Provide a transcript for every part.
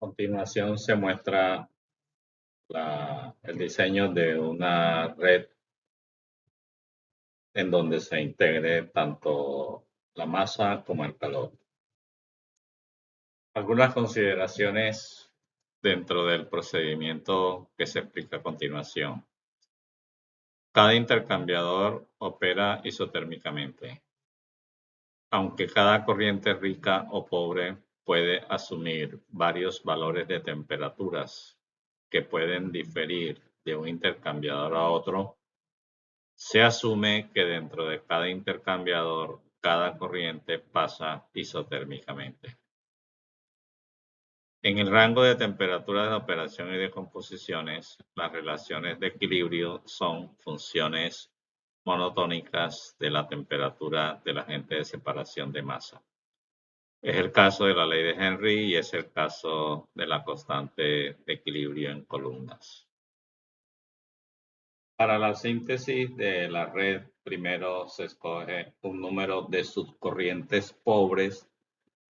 A continuación se muestra el diseño de una red en donde se integre tanto la masa como el calor. Algunas consideraciones dentro del procedimiento que se explica a continuación. Cada intercambiador opera isotérmicamente, aunque cada corriente rica o pobre puede asumir varios valores de temperaturas que pueden diferir de un intercambiador a otro. Se asume que dentro de cada intercambiador, cada corriente pasa isotérmicamente. En el rango de temperaturas de operación y de composiciones, las relaciones de equilibrio son funciones monotónicas de la temperatura del agente de separación de masa. Es el caso de la ley de Henry y es el caso de la constante de equilibrio en columnas. Para la síntesis de la red, primero se escoge un número de subcorrientes pobres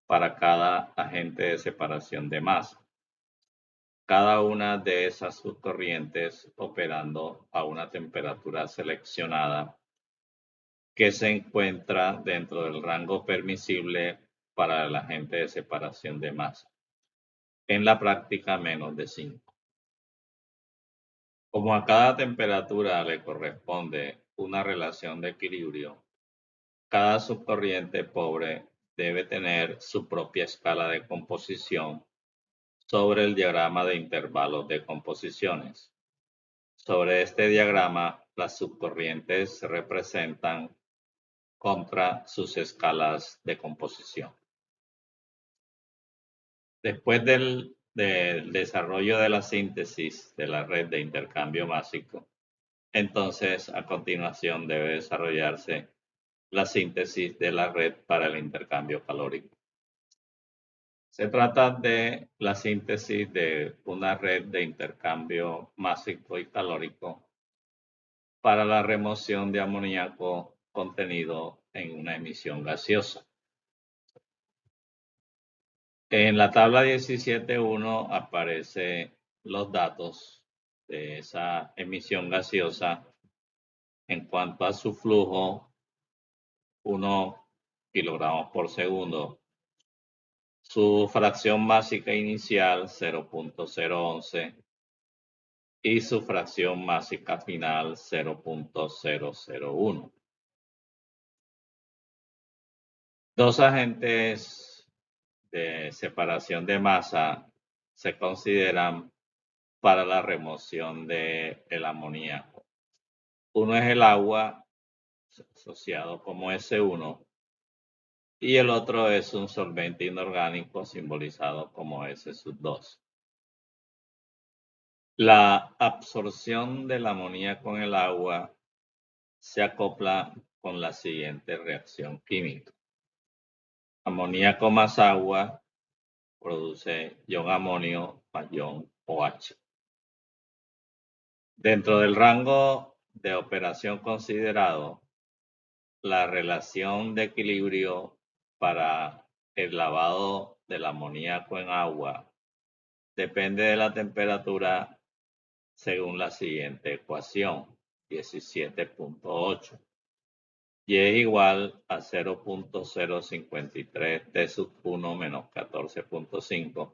para cada agente de separación de masa. Cada una de esas subcorrientes operando a una temperatura seleccionada que se encuentra dentro del rango permisible para el agente de separación de masa. En la práctica, menos de 5. Como a cada temperatura le corresponde una relación de equilibrio, cada subcorriente pobre debe tener su propia escala de composición sobre el diagrama de intervalos de composiciones. Sobre este diagrama, las subcorrientes se representan contra sus escalas de composición. Después del desarrollo de la síntesis de la red de intercambio másico, entonces a continuación debe desarrollarse la síntesis de la red para el intercambio calórico. Se trata de la síntesis de una red de intercambio másico y calórico para la remoción de amoníaco contenido en una emisión gaseosa. En la tabla 17.1 aparecen los datos de esa emisión gaseosa en cuanto a su flujo, 1 kilogramos por segundo. Su fracción másica inicial, 0.011, y su fracción másica final, 0.001. Dos agentes de separación de masa se consideran para la remoción del amoníaco. Uno es el agua, asociado como S1, y el otro es un solvente inorgánico simbolizado como S2. La absorción del amoníaco en el agua se acopla con la siguiente reacción química. Amoníaco más agua produce ion amonio más ion OH. Dentro del rango de operación considerado, la relación de equilibrio para el lavado del amoníaco en agua depende de la temperatura según la siguiente ecuación, 17.8. Y es igual a 0.053 T sub 1 menos 14.5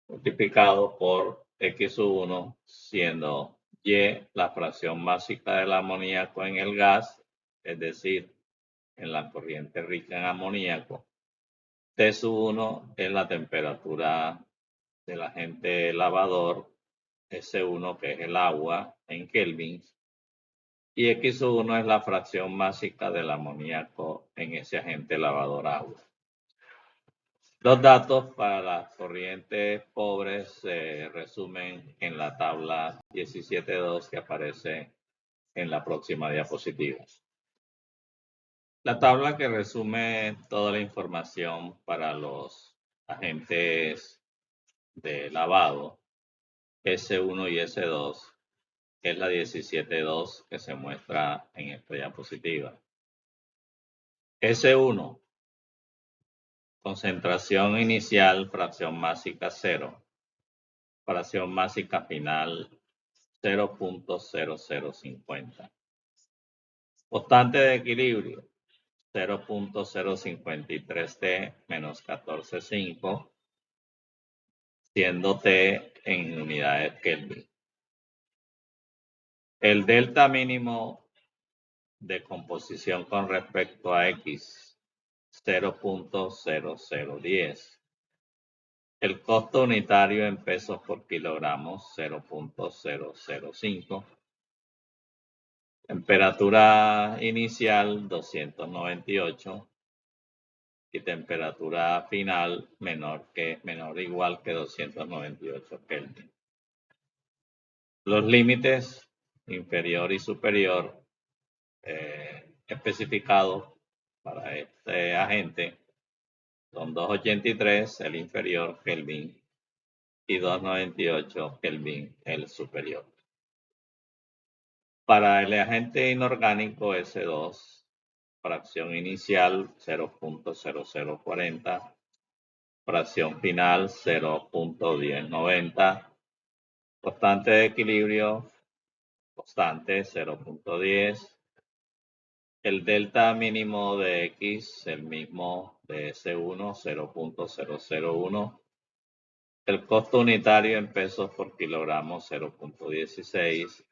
multiplicado por X sub 1, siendo Y la fracción másica del amoníaco en el gas, es decir, en la corriente rica en amoníaco. T sub 1 es la temperatura del agente lavador, S1 que es el agua en kelvins, y X1 es la fracción másica del amoníaco en ese agente lavador agua. Los datos para las corrientes pobres se resumen en la tabla 17.2 que aparece en la próxima diapositiva. La tabla que resume toda la información para los agentes de lavado S1 y S2 es la 17.2 que se muestra en esta diapositiva. S1, concentración inicial, fracción másica 0. fracción másica final 0.0050. Constante de equilibrio 0.053T menos 14,5, siendo T en unidades Kelvin. El delta mínimo de composición con respecto a X 0.0010. El costo unitario en pesos por kilogramo 0.005. Temperatura inicial 298 y temperatura final menor o igual que 298 Kelvin. Los límites inferior y superior especificados para este agente son 283 el inferior Kelvin y 298 Kelvin el superior. Para el agente inorgánico S2, fracción inicial 0.0040, fracción final 0.1090, constante de equilibrio constante 0.10, el delta mínimo de X, el mismo de S1, 0.001, el costo unitario en pesos por kilogramo 0.16,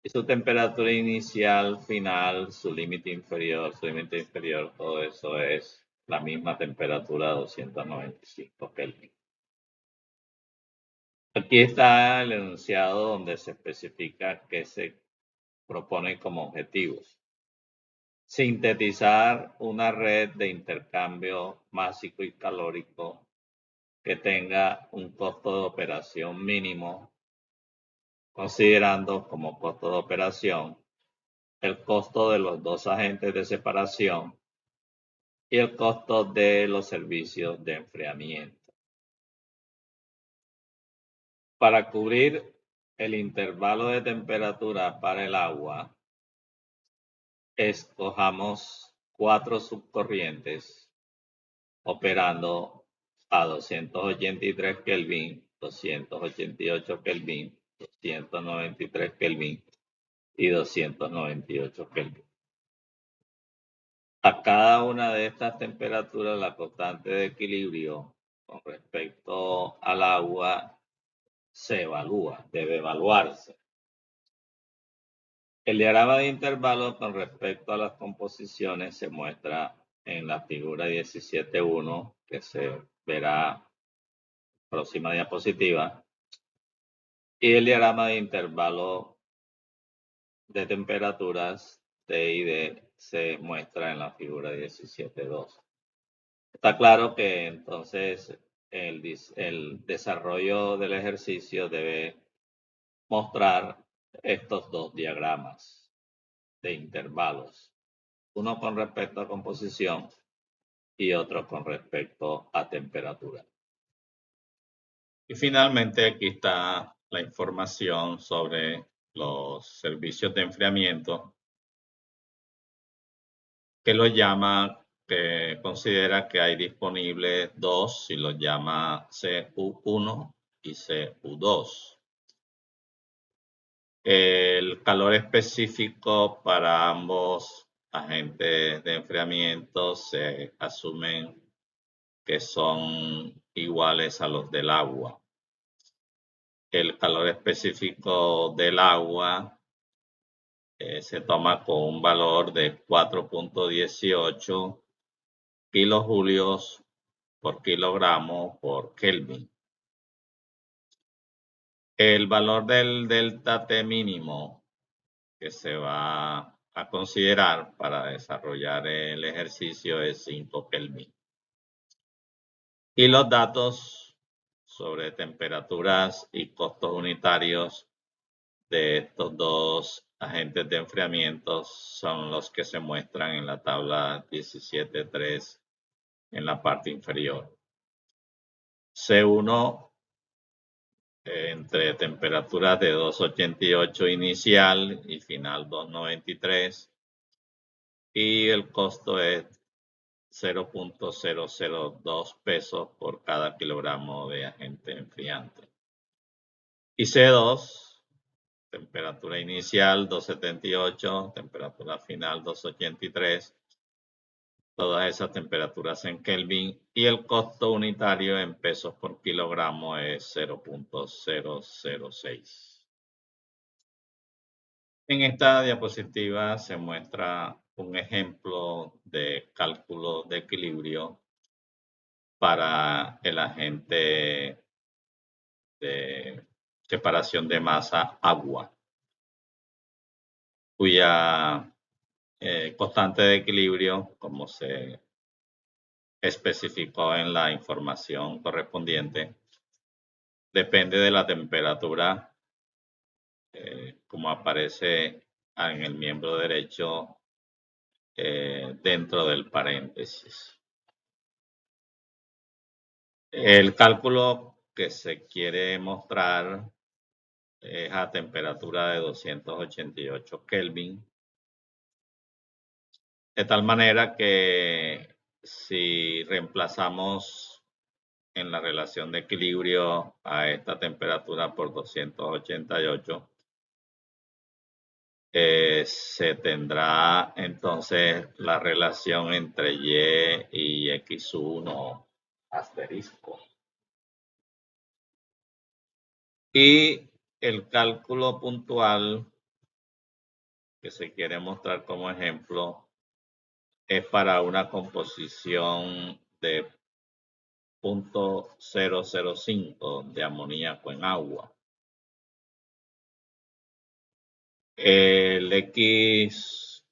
y su temperatura inicial, final, su límite inferior, todo eso es la misma temperatura 295 Kelvin. Aquí está el enunciado donde se especifica que se propone como objetivos. Sintetizar una red de intercambio másico y calórico que tenga un costo de operación mínimo, considerando como costo de operación el costo de los dos agentes de separación y el costo de los servicios de enfriamiento. Para cubrir el intervalo de temperatura para el agua, escojamos 4 subcorrientes operando a 283 Kelvin, 288 Kelvin, 293 Kelvin y 298 Kelvin. A cada una de estas temperaturas, la constante de equilibrio con respecto al agua se evalúa, debe evaluarse. El diagrama de intervalos con respecto a las composiciones se muestra en la figura 17.1, que se verá próxima diapositiva, y el diagrama de intervalo de temperaturas T y D se muestra en la figura 17.2. Está claro que entonces el desarrollo del ejercicio debe mostrar estos dos diagramas de intervalos, uno con respecto a composición y otro con respecto a temperatura. Y finalmente aquí está la información sobre los servicios de enfriamiento que considera que hay disponibles dos y los llama CU1 y CU2. El calor específico para ambos agentes de enfriamiento se asumen que son iguales a los del agua. El calor específico del agua se toma con un valor de 4.18 kilojulios por kilogramo por Kelvin. El valor del delta T mínimo que se va a considerar para desarrollar el ejercicio es 5 Kelvin. Y los datos sobre temperaturas y costos unitarios de estos dos agentes de enfriamiento son los que se muestran en la tabla 17.3 en la parte inferior. C1 entre temperaturas de 288 inicial y final 293 y el costo es 0.002 pesos por cada kilogramo de agente enfriante. Y C2, temperatura inicial 278, temperatura final 283. Todas esas temperaturas en Kelvin y el costo unitario en pesos por kilogramo es 0.006. En esta diapositiva se muestra un ejemplo de cálculo de equilibrio para el agente de separación de masa agua, cuya constante de equilibrio, como se especificó en la información correspondiente, depende de la temperatura, como aparece en el miembro derecho dentro del paréntesis. El cálculo que se quiere mostrar es a temperatura de 288 Kelvin, de tal manera que si reemplazamos en la relación de equilibrio a esta temperatura por 288, se tendrá entonces la relación entre Y y X1 asterisco. Y el cálculo puntual que se quiere mostrar como ejemplo es para una composición de 0.005 de amoníaco en agua. El X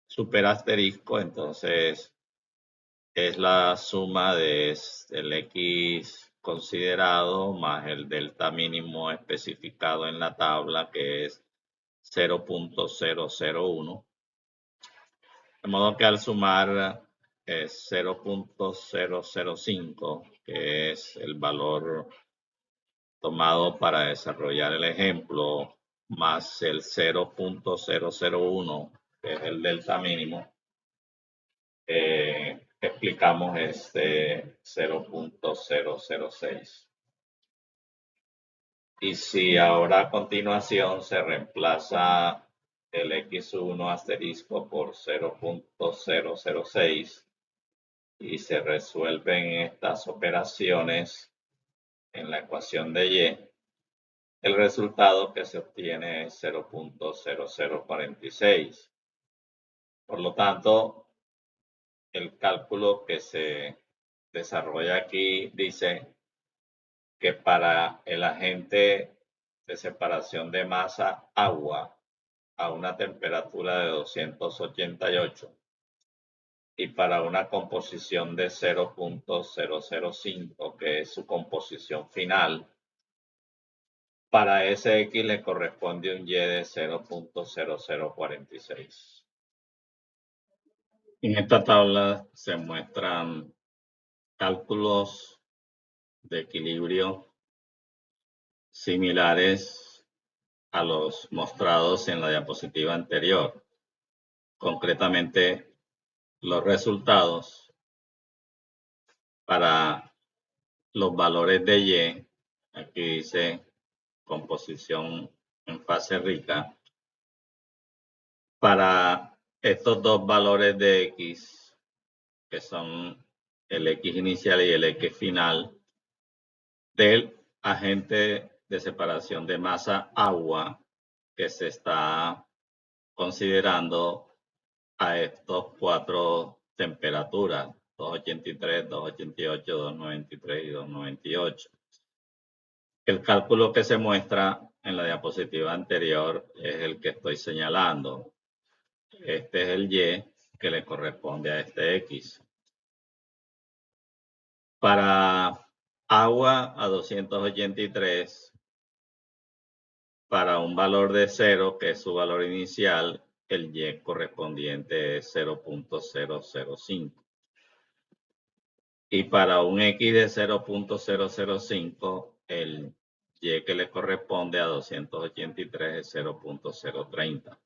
superasterisco entonces es la suma del X considerado más el delta mínimo especificado en la tabla, que es 0.001. De modo que al sumar 0.005, que es el valor tomado para desarrollar el ejemplo, más el 0.001, que es el delta mínimo, explicamos este 0.006. Y si ahora a continuación se reemplaza el X1 asterisco por 0.006 y se resuelven estas operaciones en la ecuación de Y, el resultado que se obtiene es 0.0046. Por lo tanto, el cálculo que se desarrolla aquí dice que para el agente de separación de masa agua a una temperatura de 288 y para una composición de 0.005, que es su composición final, para ese X le corresponde un Y de 0.0046. En esta tabla se muestran cálculos de equilibrio similares a los mostrados en la diapositiva anterior. Concretamente, los resultados para los valores de Y, aquí dice composición en fase rica, para estos dos valores de X, que son el X inicial y el X final, del agente de separación de masa agua que se está considerando a estos cuatro temperaturas, 283, 288, 293 y 298. El cálculo que se muestra en la diapositiva anterior es el que estoy señalando. Este es el Y que le corresponde a este X. Para agua a 283, para un valor de 0, que es su valor inicial, el Y correspondiente es 0.005. Y para un X de 0.005, el Y que le corresponde a 283 es 0.030.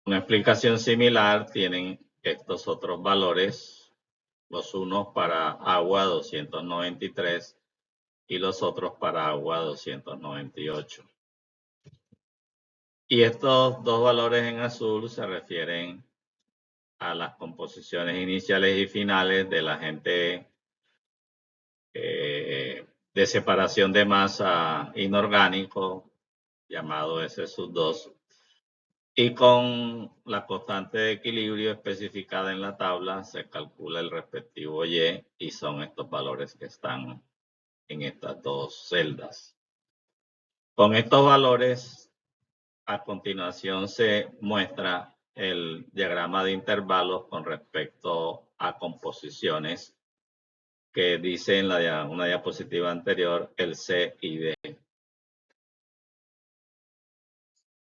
Una explicación similar tienen estos otros valores, los unos para agua 293 y los otros para agua 298. Y estos dos valores en azul se refieren a las composiciones iniciales y finales del agente de separación de masa inorgánico llamado S2, y con la constante de equilibrio especificada en la tabla se calcula el respectivo Y, y son estos valores que están en estas dos celdas. Con estos valores, a continuación se muestra el diagrama de intervalos con respecto a composiciones que dice en una diapositiva anterior el C y D.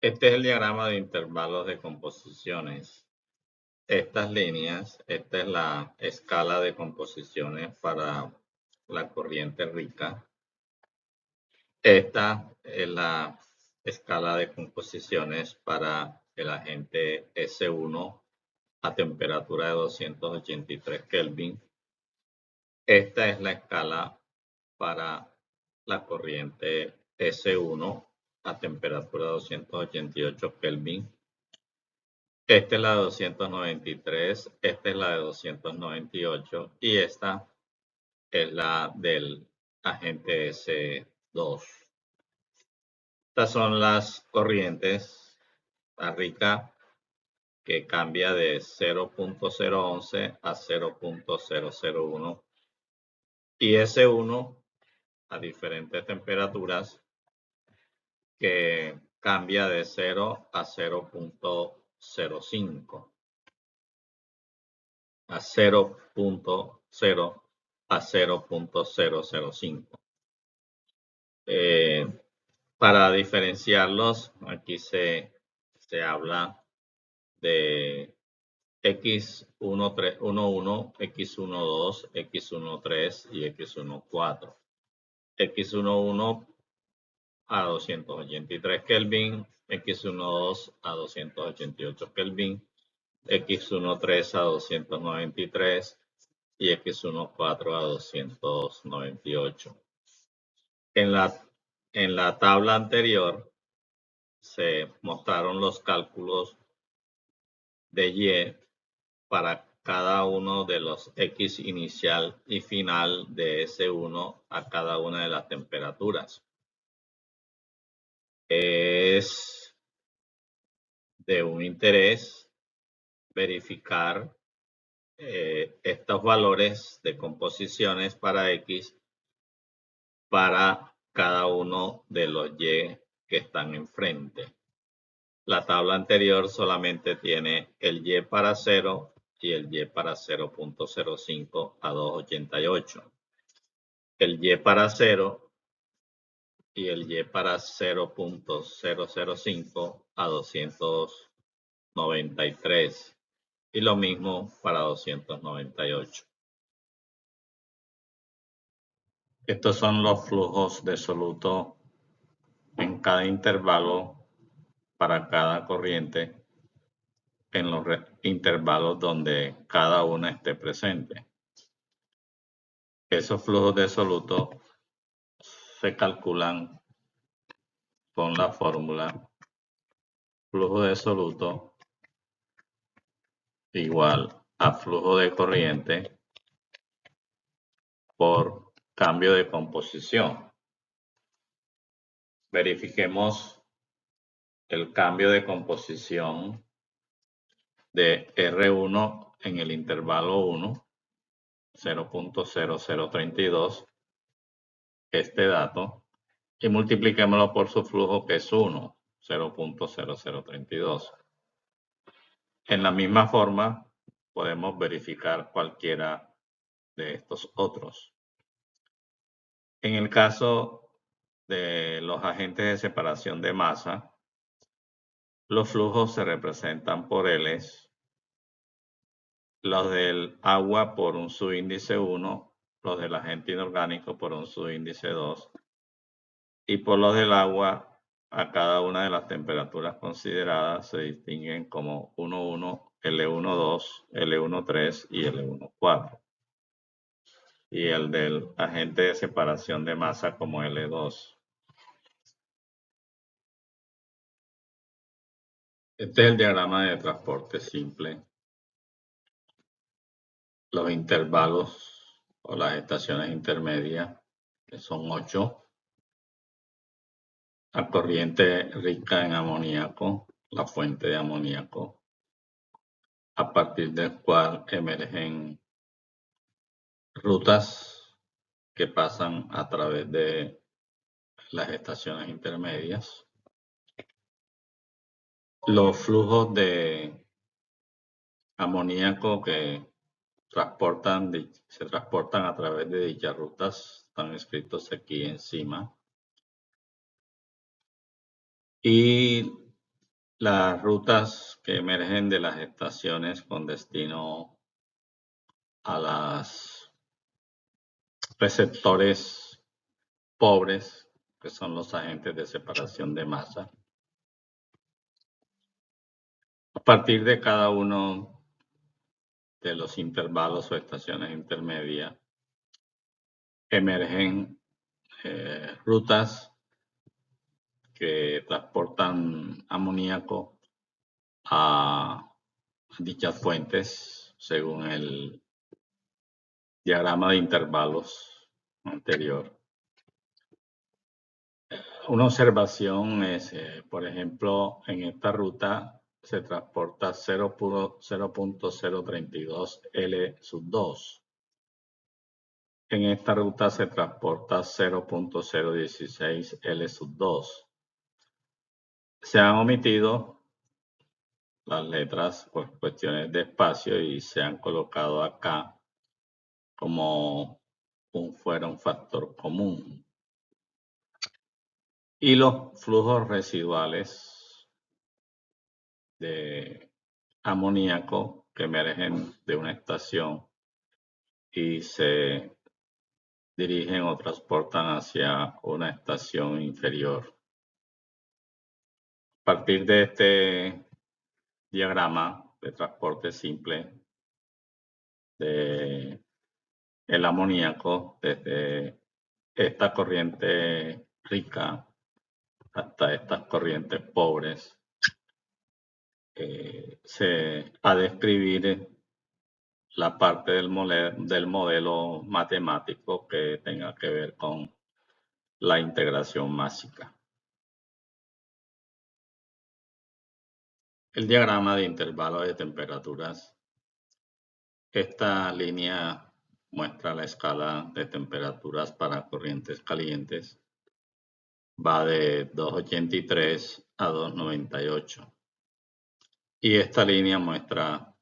Este es el diagrama de intervalos de composiciones. Estas líneas, esta es la escala de composiciones para la corriente rica. Esta es la escala de composiciones para el agente S1 a temperatura de 283 Kelvin. Esta es la escala para la corriente S1 a temperatura de 288 Kelvin. Esta es la de 293, esta es la de 298 y esta es la del agente S2. Estas son las corrientes. La rica, que cambia de 0.011 a 0.001, y S1 a diferentes temperaturas, que cambia de 0 a 0.05, a 0.0 a 0.005. Para diferenciarlos, aquí se habla de X11, X12, X13 y X14. X11 a 283 Kelvin, X12 a 288 Kelvin, X13 a 293 y X14 a 298. En la tabla anterior se mostraron los cálculos de Y para cada uno de los X inicial y final de S1 a cada una de las temperaturas. Es de un interés verificar estos valores de composiciones para X para cada uno de los Y que están enfrente. La tabla anterior solamente tiene el Y para 0 y el Y para 0.05 a 288. El Y para 0 y el Y para 0.005 a 293. Y lo mismo para 298. Estos son los flujos de soluto en cada intervalo para cada corriente en los intervalos donde cada una esté presente. Esos flujos de soluto se calculan con la fórmula flujo de soluto igual a flujo de corriente por cambio de composición. Verifiquemos el cambio de composición de R1 en el intervalo 1, 0.0032, este dato, y multipliquémoslo por su flujo, que es 1, 0.0032. En la misma forma, podemos verificar cualquiera de estos otros. En el caso de los agentes de separación de masa, los flujos se representan por L's, los del agua por un subíndice 1, los del agente inorgánico por un subíndice 2, y por los del agua a cada una de las temperaturas consideradas se distinguen como 1,1, L1,2, L1,3 y L1,4. y el del agente de separación de masa como L2. Este es el diagrama de transporte simple. Los intervalos o las estaciones intermedias, que son 8. La corriente rica en amoníaco, la fuente de amoníaco, a partir del cual emergen rutas que pasan a través de las estaciones intermedias. Los flujos de amoníaco que se transportan a través de dichas rutas están escritos aquí encima. Y las rutas que emergen de las estaciones con destino a los receptores pobres, que son los agentes de separación de masa. A partir de cada uno de los intervalos o estaciones intermedias, emergen rutas que transportan amoníaco a dichas fuentes según el diagrama de intervalos anterior. Una observación es, por ejemplo, en esta ruta se transporta 0.032 L sub 2. En esta ruta se transporta 0.016 L sub 2. Se han omitido las letras por cuestiones de espacio y se han colocado acá como fuera un factor común. Y los flujos residuales de amoníaco que emergen de una estación y se dirigen o transportan hacia una estación inferior. A partir de este diagrama de transporte simple de el amoníaco desde esta corriente rica hasta estas corrientes pobres, se ha de describir la parte del modelo matemático que tenga que ver con la integración másica. El diagrama de intervalos de temperaturas. Esta línea muestra la escala de temperaturas para corrientes calientes. Va de 283 a 298. Y esta línea muestra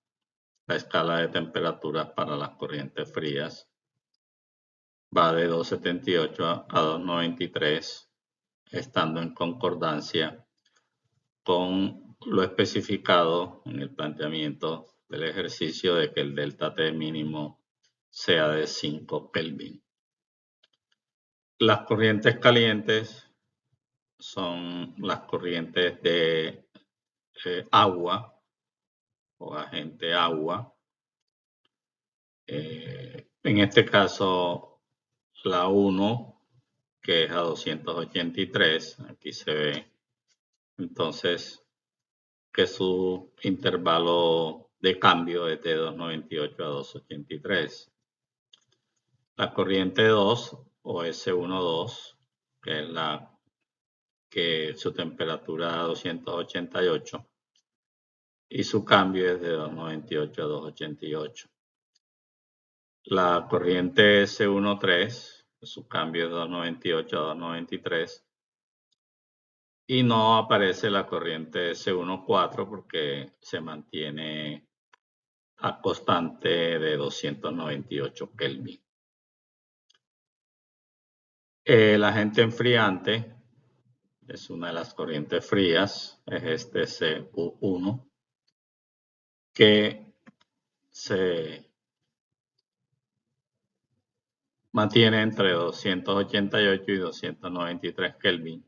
la escala de temperaturas para las corrientes frías. Va de 278 a 293, estando en concordancia con lo especificado en el planteamiento del ejercicio de que el delta T mínimo sea de 5 Kelvin. Las corrientes calientes son las corrientes de agua o agente agua. En este caso, la 1, que es a 283, aquí se ve entonces que su intervalo de cambio es de 298 a 283. La corriente 2 o S12, que es la que su temperatura a 288 y su cambio es de 298 a 288. La corriente S13, su cambio es de 298 a 293. Y no aparece la corriente S14 porque se mantiene a constante de 298 Kelvin. El agente enfriante es una de las corrientes frías, es este CU1, que se mantiene entre 288 y 293 Kelvin.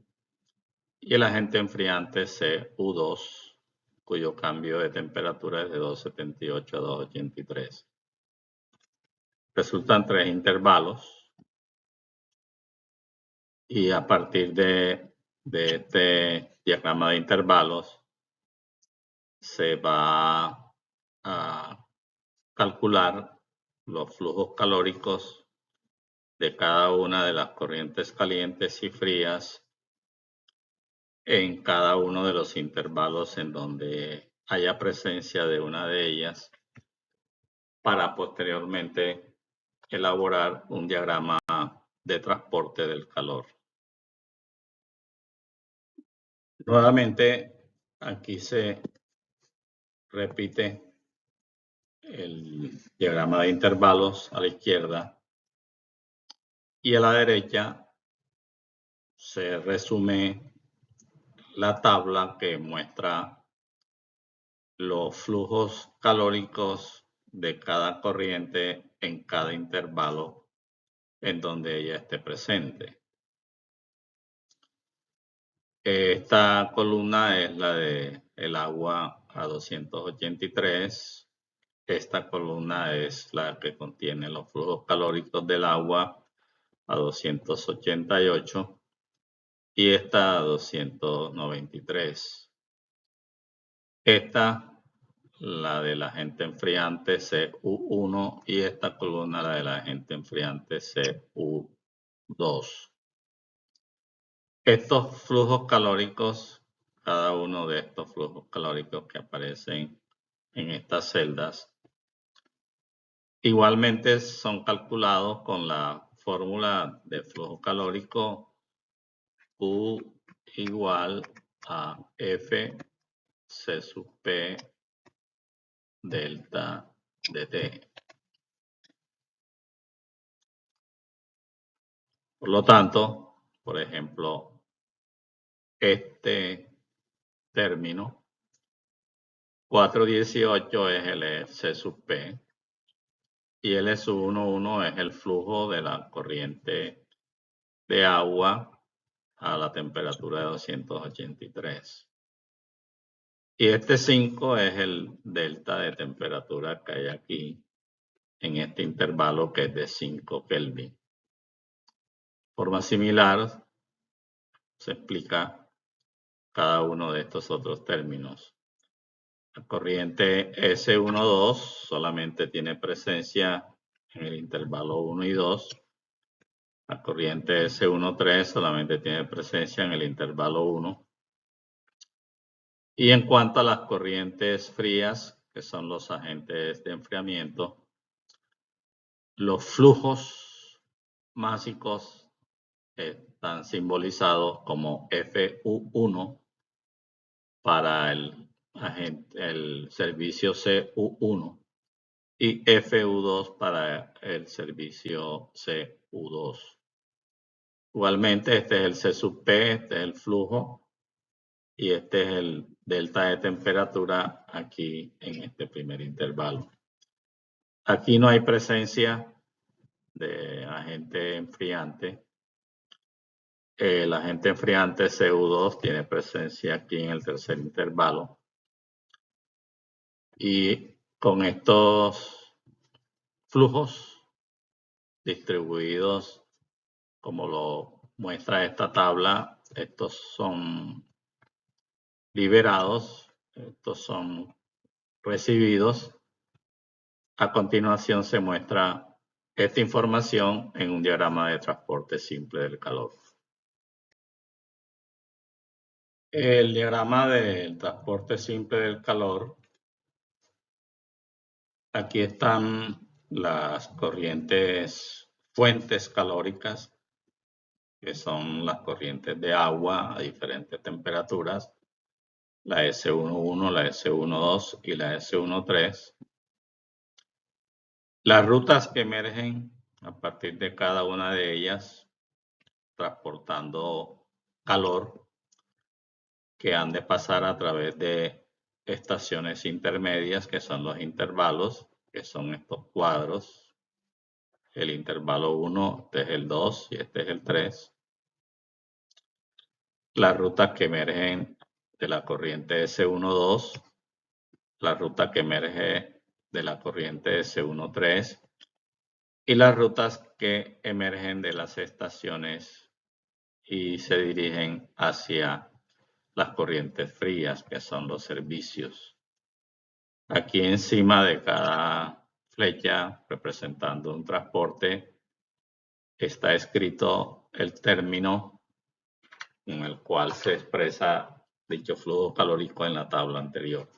Y el agente enfriante CU2, cuyo cambio de temperatura es de 278 a 283. resultan 3 intervalos y a partir de este diagrama de intervalos se va a calcular los flujos calóricos de cada una de las corrientes calientes y frías en cada uno de los intervalos en donde haya presencia de una de ellas, para posteriormente elaborar un diagrama de transporte del calor. Nuevamente, aquí se repite el diagrama de intervalos a la izquierda y a la derecha se resume la tabla que muestra los flujos calóricos de cada corriente en cada intervalo en donde ella esté presente. Esta columna es la de el agua a 283. Esta columna es la que contiene los flujos calóricos del agua a 288 y esta a 293. Esta, la del agente enfriante CU1 y esta columna la del agente enfriante CU2. Estos flujos calóricos, cada uno de estos flujos calóricos que aparecen en estas celdas, igualmente son calculados con la fórmula de flujo calórico U igual a F C sub P delta dt. Por lo tanto, por ejemplo, este término 418 es el C sub P y el S11 es el flujo de la corriente de agua a la temperatura de 283. Y este 5 es el delta de temperatura que hay aquí en este intervalo, que es de 5 Kelvin. De forma similar se explica cada uno de estos otros términos. La corriente S12 solamente tiene presencia en el intervalo 1 y 2. La corriente S13 solamente tiene presencia en el intervalo 1. Y en cuanto a las corrientes frías, que son los agentes de enfriamiento, los flujos másicos están simbolizados como FU1 para el servicio CU1 y FU2 para el servicio CU2. Igualmente, este es el C sub P, este es el flujo, y este es el delta de temperatura aquí en este primer intervalo. Aquí no hay presencia de agente enfriante. El agente enfriante CU2 tiene presencia aquí en el tercer intervalo. Y con estos flujos distribuidos, como lo muestra esta tabla, estos son liberados, estos son recibidos. A continuación se muestra esta información en un diagrama de transporte simple del calor. El diagrama del transporte simple del calor, aquí están las corrientes fuentes calóricas, que son las corrientes de agua a diferentes temperaturas, la S11, la S12 y la S13. Las rutas que emergen a partir de cada una de ellas, transportando calor, que han de pasar a través de estaciones intermedias, que son los intervalos, que son estos cuadros. El intervalo 1, este es el 2 y este es el 3. Las rutas que emergen de la corriente S12, la ruta que emerge de la corriente S13 y las rutas que emergen de las estaciones y se dirigen hacia las corrientes frías, que son los servicios. Aquí encima de cada flecha representando un transporte está escrito el término en el cual se expresa dicho flujo calórico en la tabla anterior.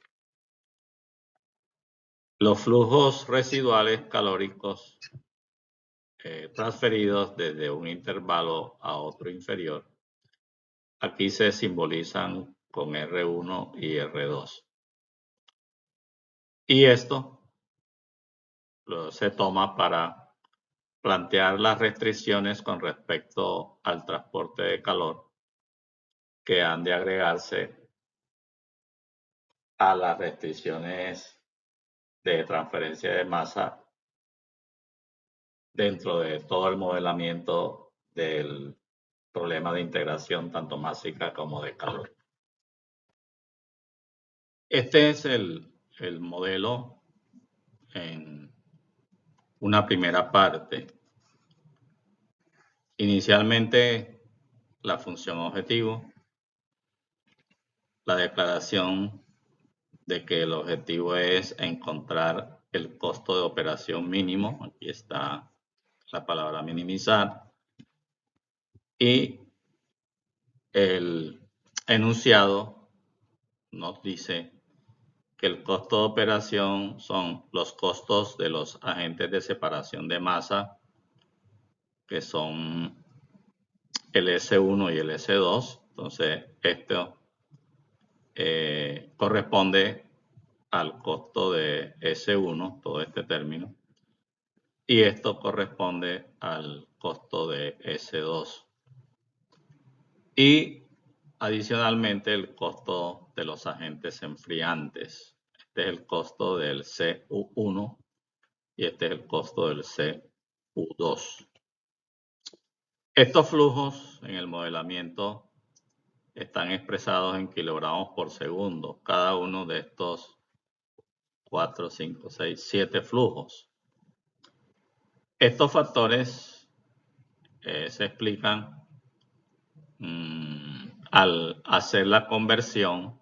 Los flujos residuales calóricos transferidos desde un intervalo a otro inferior, aquí se simbolizan con R1 y R2. Y esto se toma para plantear las restricciones con respecto al transporte de calor que han de agregarse a las restricciones de transferencia de masa dentro de todo el modelamiento del problema de integración tanto másica como de calor. Este es el modelo en una primera parte. Inicialmente, la función objetivo, la declaración de que el objetivo es encontrar el costo de operación mínimo, aquí está la palabra minimizar, y el enunciado nos dice que el costo de operación son los costos de los agentes de separación de masa, que son el S1 y el S2. Entonces, esto corresponde al costo de S1, todo este término, y esto corresponde al costo de S2. Y adicionalmente el costo de los agentes enfriantes. Este es el costo del CU1 y este es el costo del CU2. Estos flujos en el modelamiento están expresados en kilogramos por segundo, cada uno de estos 4, 5, 6, 7 flujos. Estos factores se explican al hacer la conversión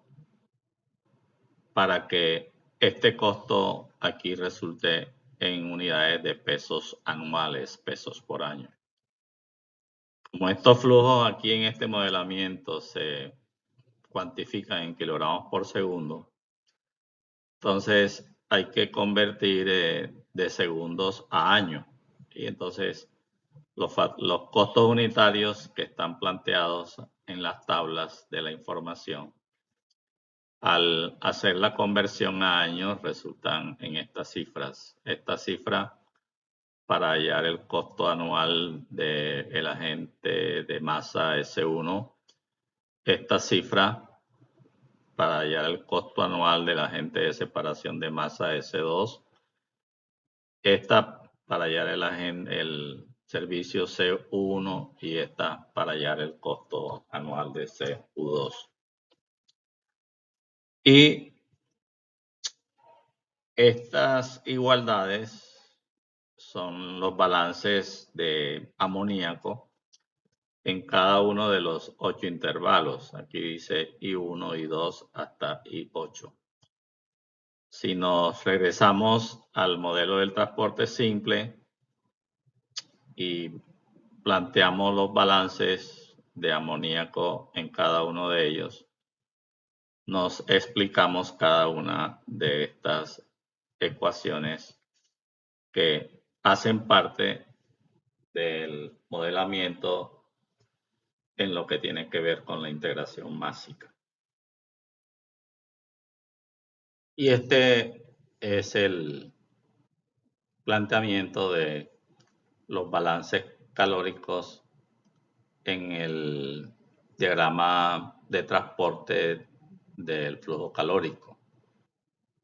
para que este costo aquí resulte en unidades de pesos anuales, pesos por año. Como estos flujos aquí en este modelamiento se cuantifican en kilogramos por segundo, entonces hay que convertir de segundos a año. Y entonces los costos unitarios que están planteados en las tablas de la información, al hacer la conversión a años, resultan en estas cifras. Esta cifra para hallar el costo anual del agente de masa S1, esta cifra para hallar el costo anual del agente de separación de masa S2, esta para hallar el servicio CU1 y esta para hallar el costo anual de CU2. Y estas igualdades son los balances de amoníaco en cada uno de los 8 intervalos. Aquí dice I1, I2 hasta I8. Si nos regresamos al modelo del transporte simple y planteamos los balances de amoníaco en cada uno de ellos, nos explicamos cada una de estas ecuaciones que hacen parte del modelamiento en lo que tiene que ver con la integración másica. Y este es el planteamiento de los balances calóricos en el diagrama de transporte del flujo calórico.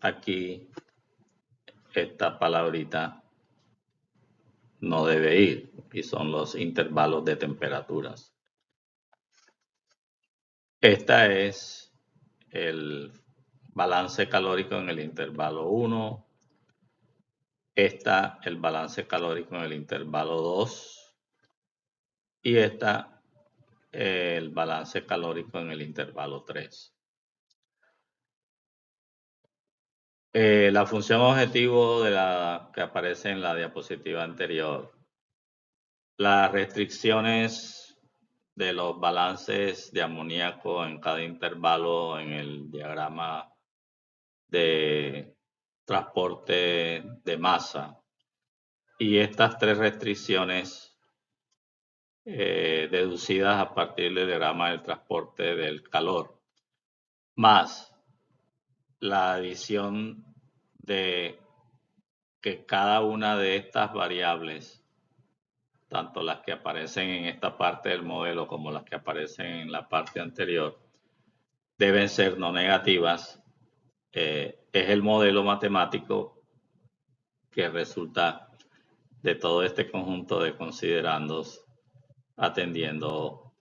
Aquí esta palabrita no debe ir y son los intervalos de temperaturas. Este es el balance calórico en el intervalo 1, esta el balance calórico en el intervalo 2 y esta el balance calórico en el intervalo 3. La función objetivo de la que aparece en la diapositiva anterior. Las restricciones de los balances de amoníaco en cada intervalo en el diagrama de transporte de masa. Y estas tres restricciones deducidas a partir del diagrama del transporte del calor, más la adición de que cada una de estas variables, tanto las que aparecen en esta parte del modelo como las que aparecen en la parte anterior, deben ser no negativas, es el modelo matemático que resulta de todo este conjunto de considerandos atendiendo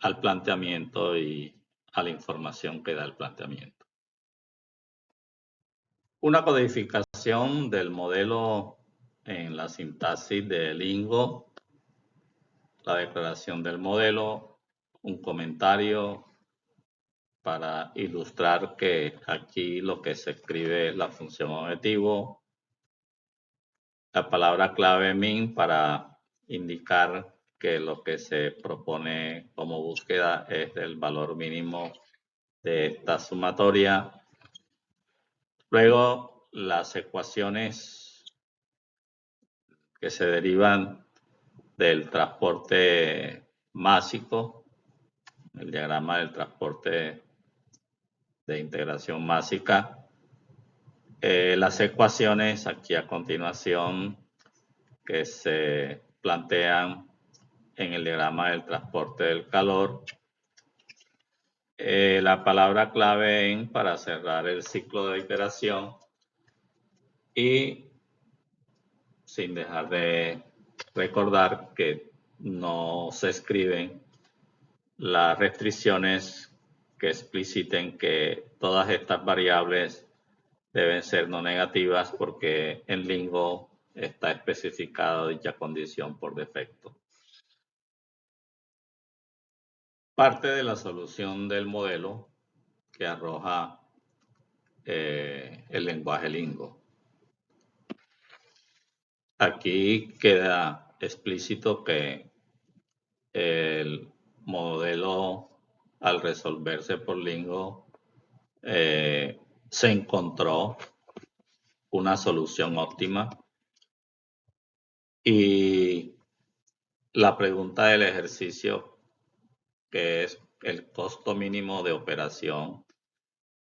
al planteamiento y a la información que da el planteamiento. Una codificación del modelo en la sintaxis de Lingo, la declaración del modelo, un comentario para ilustrar que aquí lo que se escribe es la función objetivo, la palabra clave min para indicar que lo que se propone como búsqueda es el valor mínimo de esta sumatoria. Luego, las ecuaciones que se derivan del transporte másico, el diagrama del transporte de integración másica. Las ecuaciones aquí a continuación que se plantean en el diagrama del transporte del calor. La palabra clave en para cerrar el ciclo de iteración y sin dejar de recordar que no se escriben las restricciones que expliciten que todas estas variables deben ser no negativas porque en Lingo está especificada dicha condición por defecto. Parte de la solución del modelo que arroja el lenguaje Lingo. Aquí queda explícito que el modelo al resolverse por Lingo se encontró una solución óptima y la pregunta del ejercicio, que es el costo mínimo de operación,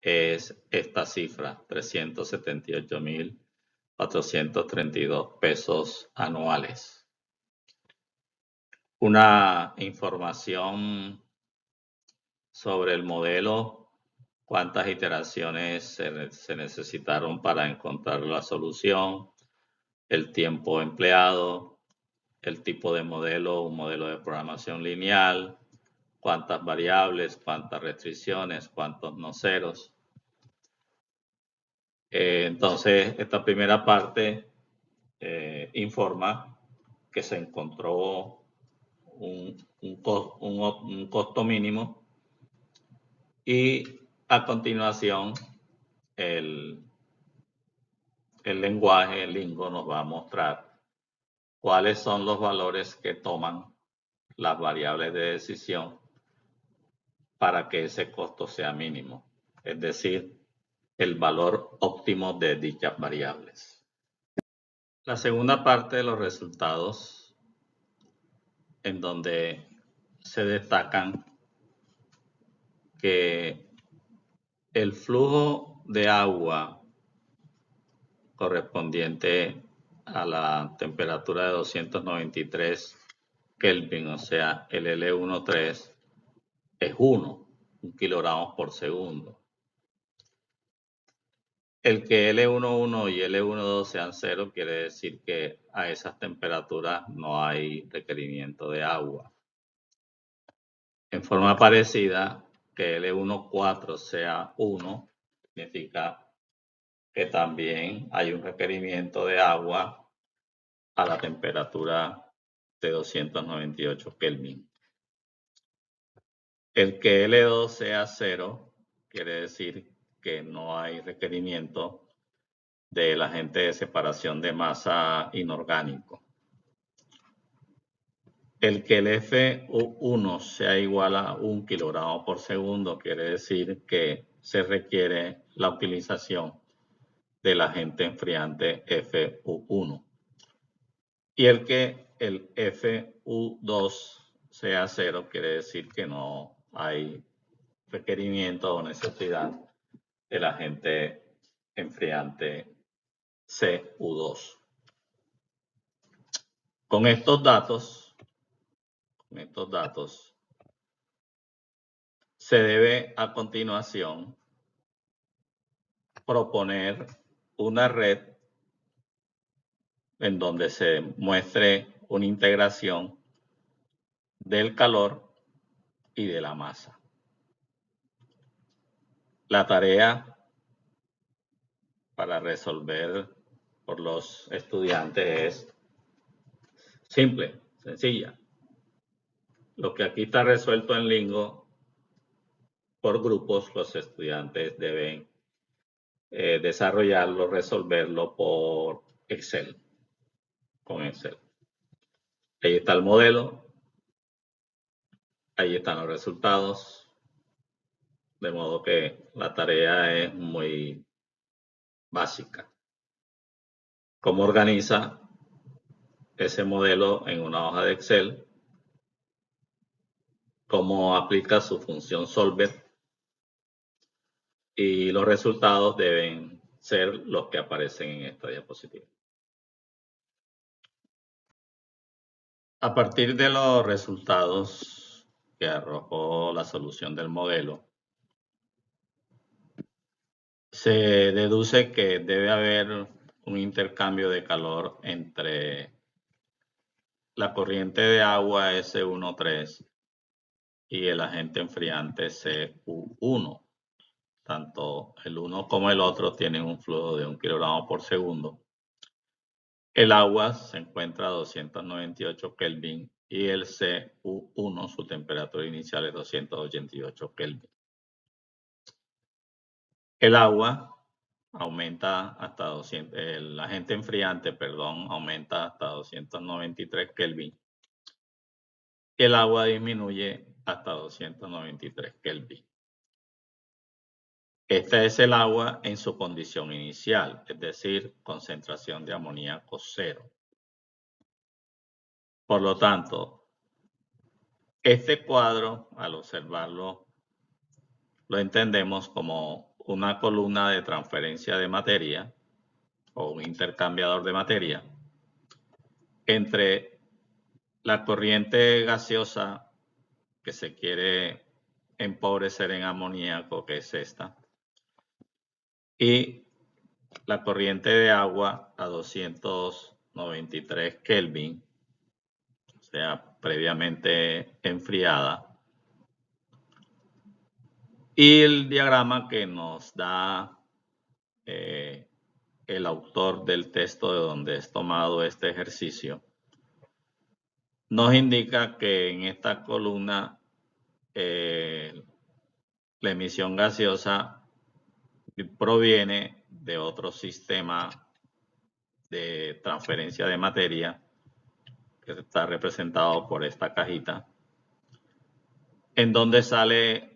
es esta cifra, 378.432 pesos anuales. Una información sobre el modelo, cuántas iteraciones se necesitaron para encontrar la solución, el tiempo empleado, el tipo de modelo, un modelo de programación lineal, cuántas variables, cuántas restricciones, cuántos no ceros. Entonces, esta primera parte informa que se encontró un costo mínimo y a continuación el lenguaje, el Lingo, nos va a mostrar cuáles son los valores que toman las variables de decisión para que ese costo sea mínimo, es decir, el valor óptimo de dichas variables. La segunda parte de los resultados, en donde se destacan que el flujo de agua correspondiente a la temperatura de 293 Kelvin, o sea, el L13, es 1 kilogramos por segundo. El que L11 y L12 sean 0 quiere decir que a esas temperaturas no hay requerimiento de agua. En forma parecida, que L14 sea 1 significa que también hay un requerimiento de agua a la temperatura de 298 Kelvin. El que L2 sea 0 quiere decir que no hay requerimiento del agente de separación de masa inorgánico. El que el F1 sea igual a 1 kilogramo por segundo quiere decir que se requiere la utilización del agente enfriante FU1. Y el que el FU2 sea 0 quiere decir que no hay requerimiento o necesidad del agente enfriante CU2. Con estos datos, se debe a continuación proponer una red en donde se muestre una integración del calor y de la masa. La tarea para resolver por los estudiantes es simple, sencilla. Lo que aquí está resuelto en Lingo, por grupos, los estudiantes deben desarrollarlo, resolverlo por Excel, con Excel. Ahí está el modelo, ahí están los resultados, de modo que la tarea es muy básica. ¿Cómo organiza ese modelo en una hoja de Excel? ¿Cómo aplica su función solver? Y los resultados deben ser los que aparecen en esta diapositiva. A partir de los resultados que arrojó la solución del modelo, se deduce que debe haber un intercambio de calor entre la corriente de agua S13 y el agente enfriante CU1. Tanto el uno como el otro tienen un flujo de 1 kilogramo por segundo. El agua se encuentra a 298 Kelvin y el CU1, su temperatura inicial es 288 Kelvin. El agua aumenta hasta 200, el agente enfriante, aumenta hasta 293 Kelvin. Y el agua disminuye hasta 293 Kelvin. Esta es el agua en su condición inicial, es decir, concentración de amoníaco 0. Por lo tanto, este cuadro, al observarlo, lo entendemos como una columna de transferencia de materia o un intercambiador de materia entre la corriente gaseosa que se quiere empobrecer en amoníaco, que es esta, y la corriente de agua a 293 Kelvin, o sea, previamente enfriada. Y el diagrama que nos da el autor del texto de donde es tomado este ejercicio nos indica que en esta columna la emisión gaseosa proviene de otro sistema de transferencia de materia que está representado por esta cajita, en donde sale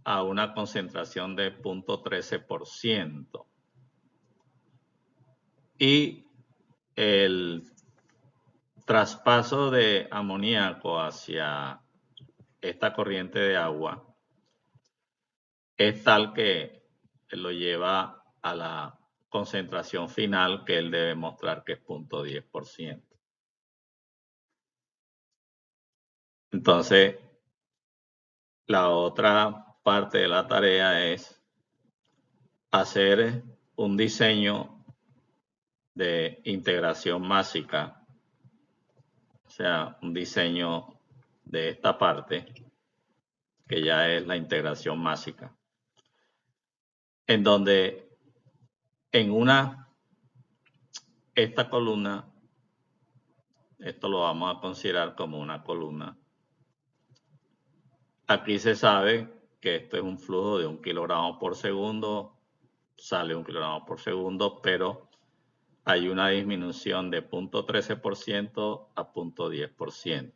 a una concentración de 0.13%. Y el traspaso de amoníaco hacia esta corriente de agua es tal que lo lleva a la concentración final que él debe mostrar que es 0.10%. Entonces, la otra parte de la tarea es hacer un diseño de integración másica, o sea, un diseño de esta parte, que ya es la integración másica, en donde en esta columna esto lo vamos a considerar como una columna. Aquí se sabe que esto es un flujo de 1 kilogramo por segundo, sale 1 kilogramo por segundo, pero hay una disminución de 0.13% a 0.10%.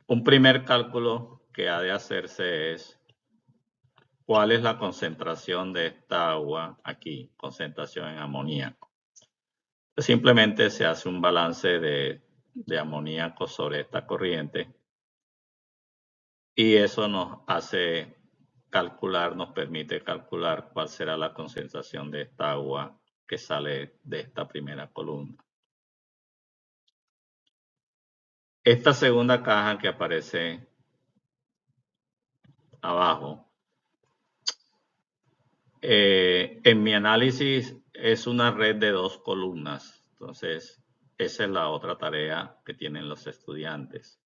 Un primer cálculo que ha de hacerse es cuál es la concentración de esta agua aquí, concentración en amoníaco. Simplemente se hace un balance de amoníaco sobre esta corriente y eso nos hace calcular, nos permite calcular cuál será la concentración de esta agua que sale de esta primera columna. Esta segunda caja que aparece abajo, en mi análisis es una red de 2 columnas. Entonces, esa es la otra tarea que tienen los estudiantes.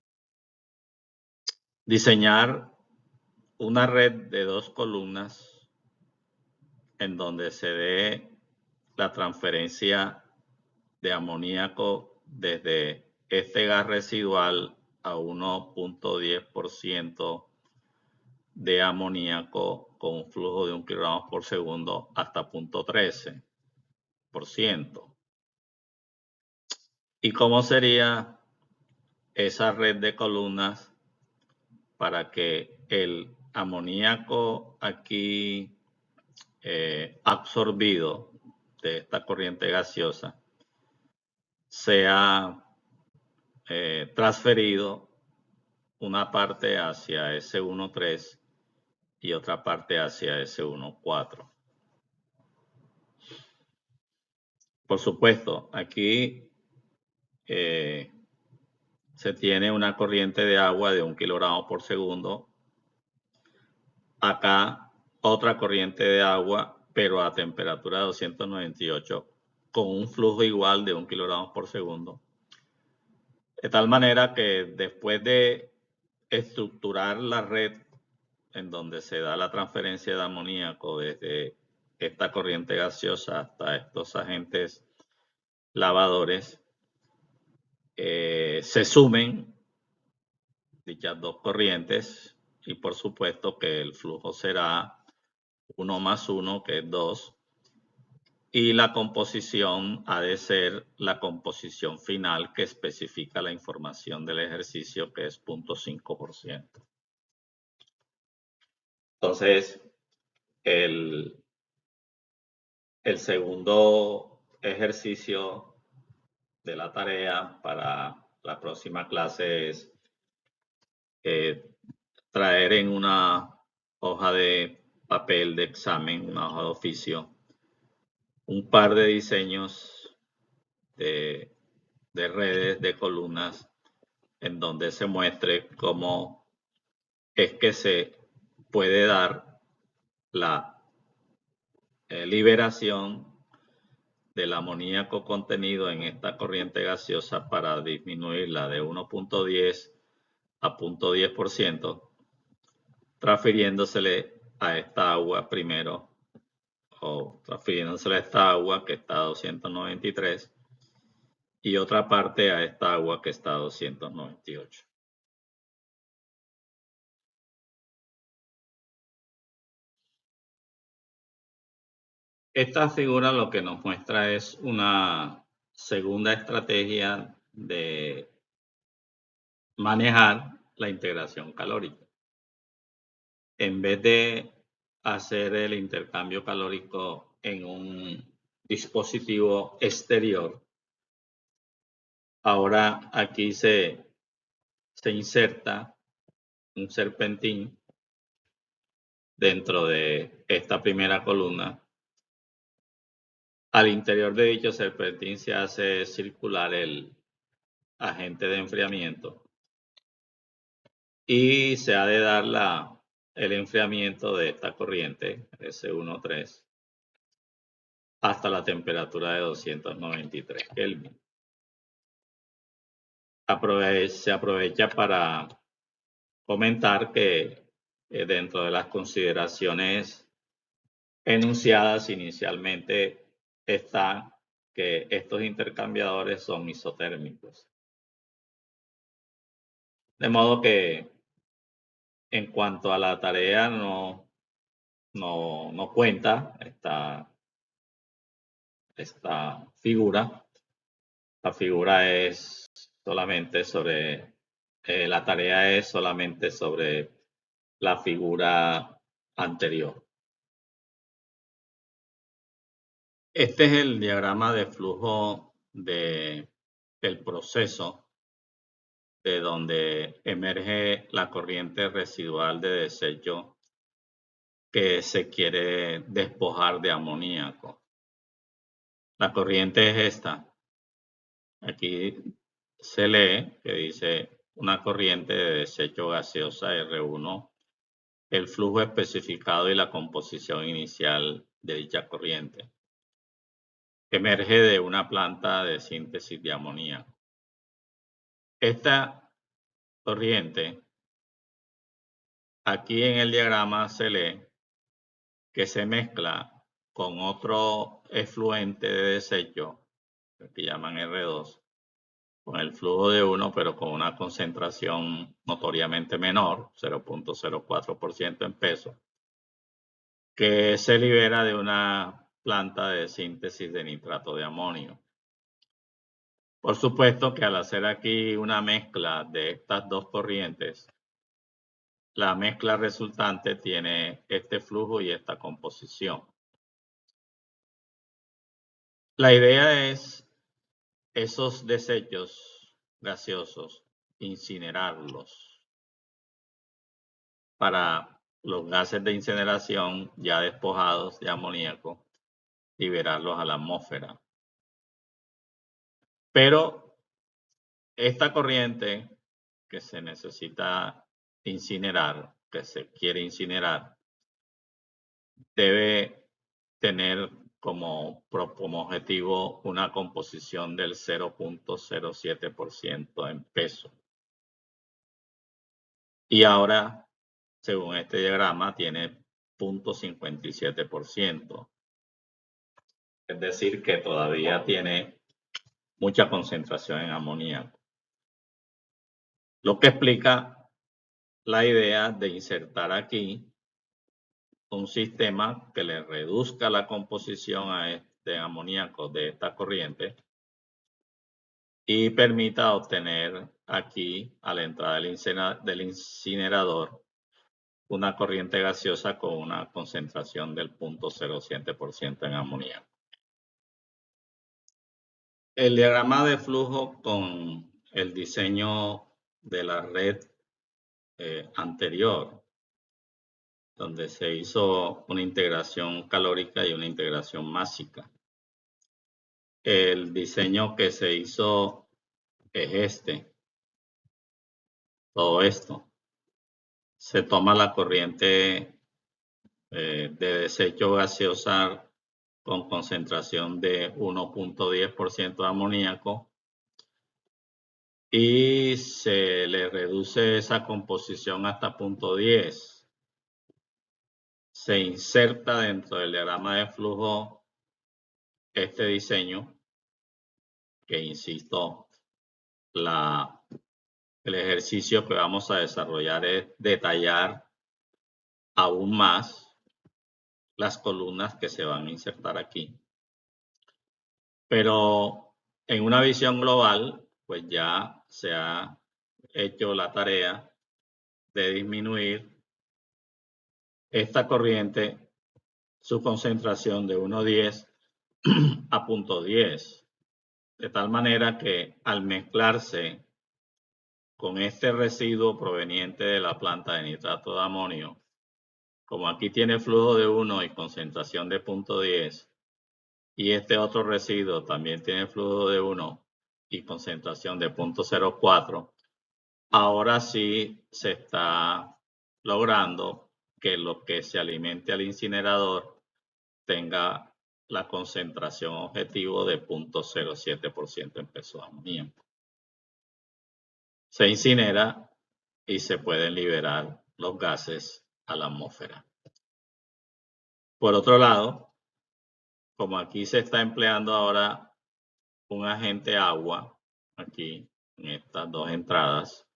Diseñar una red de 2 columnas en donde se dé la transferencia de amoníaco desde este gas residual a 1.10% de amoníaco con un flujo de 1 kilogramo por segundo hasta 0.13%. ¿Y cómo sería esa red de columnas para que el amoníaco aquí absorbido de esta corriente gaseosa sea transferido una parte hacia S1,3 y otra parte hacia S1,4? Por supuesto, aquí se tiene una corriente de agua de 1 kilogramo por segundo. Acá otra corriente de agua, pero a temperatura de 298, con un flujo igual de 1 kilogramo por segundo. De tal manera que después de estructurar la red en donde se da la transferencia de amoníaco desde esta corriente gaseosa hasta estos agentes lavadores, se sumen dichas dos corrientes y por supuesto que el flujo será 1 más 1, que es 2, y la composición ha de ser la composición final que especifica la información del ejercicio, que es 0.5%. Entonces, el segundo ejercicio de la tarea para la próxima clase es traer en una hoja de papel de examen, una hoja de oficio, un par de diseños de redes, de columnas, en donde se muestre cómo es que se puede dar la liberación del amoníaco contenido en esta corriente gaseosa para disminuirla de 1.10 a 0.10%, transfiriéndosele a esta agua primero, o transfiriéndosele a esta agua que está a 293 y otra parte a esta agua que está a 298. Esta figura lo que nos muestra es una segunda estrategia de manejar la integración calórica. En vez de hacer el intercambio calórico en un dispositivo exterior, ahora aquí se inserta un serpentín dentro de esta primera columna. Al interior de dicho serpentín se hace circular el agente de enfriamiento y se ha de dar el enfriamiento de esta corriente S1,3 hasta la temperatura de 293 Kelvin. Se aprovecha para comentar que dentro de las consideraciones enunciadas inicialmente está que estos intercambiadores son isotérmicos. De modo que en cuanto a la tarea no cuenta esta figura. La figura es solamente sobre, la tarea es solamente sobre la figura anterior. Este es el diagrama de flujo del proceso de donde emerge la corriente residual de desecho que se quiere despojar de amoníaco. La corriente es esta. Aquí se lee que dice una corriente de desecho gaseosa R1, el flujo especificado y la composición inicial de dicha corriente. Emerge de una planta de síntesis de amoníaco. Esta corriente, aquí en el diagrama se lee que se mezcla con otro efluente de desecho, que llaman R2, con el flujo de 1, pero con una concentración notoriamente menor, 0.04% en peso, que se libera de una planta de síntesis de nitrato de amonio. Por supuesto que al hacer aquí una mezcla de estas dos corrientes, la mezcla resultante tiene este flujo y esta composición. La idea es esos desechos gaseosos, incinerarlos para los gases de incineración ya despojados de amoníaco, liberarlos a la atmósfera. Pero esta corriente que se necesita incinerar, que se quiere incinerar, debe tener como objetivo una composición del 0.07% en peso. Y ahora, según este diagrama, tiene 0.57%. Es decir, que todavía tiene mucha concentración en amoníaco. Lo que explica la idea de insertar aquí un sistema que le reduzca la composición de amoníaco de esta corriente y permita obtener aquí, a la entrada del incinerador, una corriente gaseosa con una concentración del 0.07% en amoníaco. El diagrama de flujo con el diseño de la red anterior, donde se hizo una integración calórica y una integración másica. El diseño que se hizo es este. Todo esto. Se toma la corriente de desecho gaseosa con concentración de 1.10% de amoníaco y se le reduce esa composición hasta 0.10. Se inserta dentro del diagrama de flujo este diseño que, insisto, el ejercicio que vamos a desarrollar es detallar aún más las columnas que se van a insertar aquí. Pero en una visión global, pues ya se ha hecho la tarea de disminuir esta corriente, su concentración de 1.10 a 0.10, de tal manera que al mezclarse con este residuo proveniente de la planta de nitrato de amonio, como aquí tiene flujo de 1 y concentración de 0.10, y este otro residuo también tiene flujo de 1 y concentración de 0.04, ahora sí se está logrando que lo que se alimente al incinerador tenga la concentración objetivo de 0.07% en peso de amoníaco. Se incinera y se pueden liberar los gases a la atmósfera. Por otro lado, como aquí se está empleando ahora un agente agua aquí en estas dos entradas.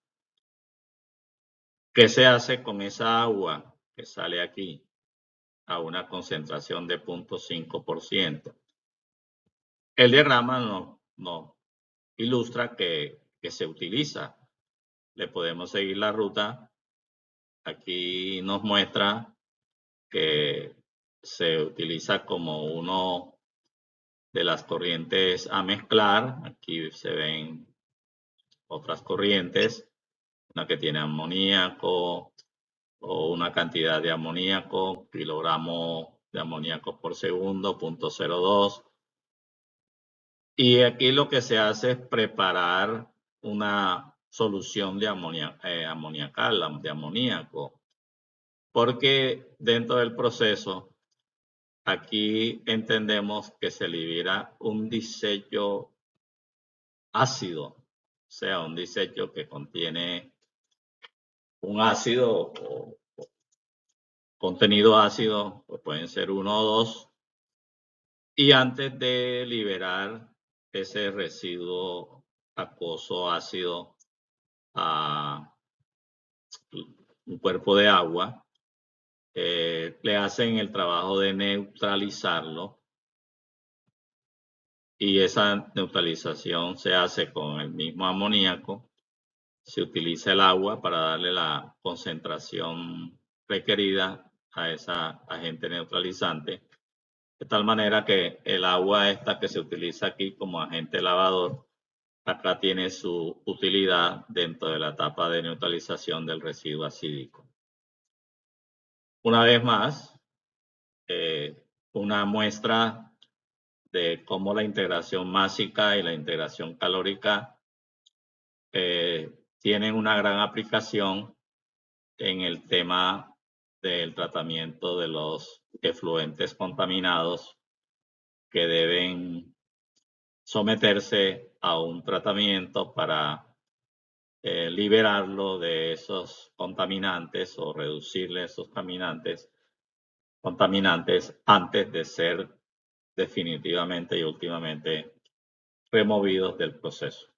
¿Qué se hace con esa agua que sale aquí a una concentración de 0.5%? El diagrama nos ilustra que se utiliza. Le podemos seguir la ruta. Aquí nos muestra que se utiliza como uno de las corrientes a mezclar. Aquí se ven otras corrientes, una que tiene amoníaco o una cantidad de amoníaco, kilogramo de amoníaco por segundo, 0.02. Y aquí lo que se hace es preparar una solución de amoniacal, de amoníaco, porque dentro del proceso aquí entendemos que se libera un disecho ácido, o sea, un disecho que contiene un ácido o contenido ácido, pues pueden ser 1 o 2, y antes de liberar ese residuo acuoso ácido a un cuerpo de agua, le hacen el trabajo de neutralizarlo, y esa neutralización se hace con el mismo amoníaco. Se utiliza el agua para darle la concentración requerida a esa agente neutralizante, de tal manera que el agua esta que se utiliza aquí como agente lavador, acá tiene su utilidad dentro de la etapa de neutralización del residuo acídico. Una vez más, una muestra de cómo la integración másica y la integración calórica tienen una gran aplicación en el tema del tratamiento de los efluentes contaminados que deben someterse a un tratamiento para liberarlo de esos contaminantes o reducirle esos contaminantes antes de ser definitivamente y últimamente removidos del proceso.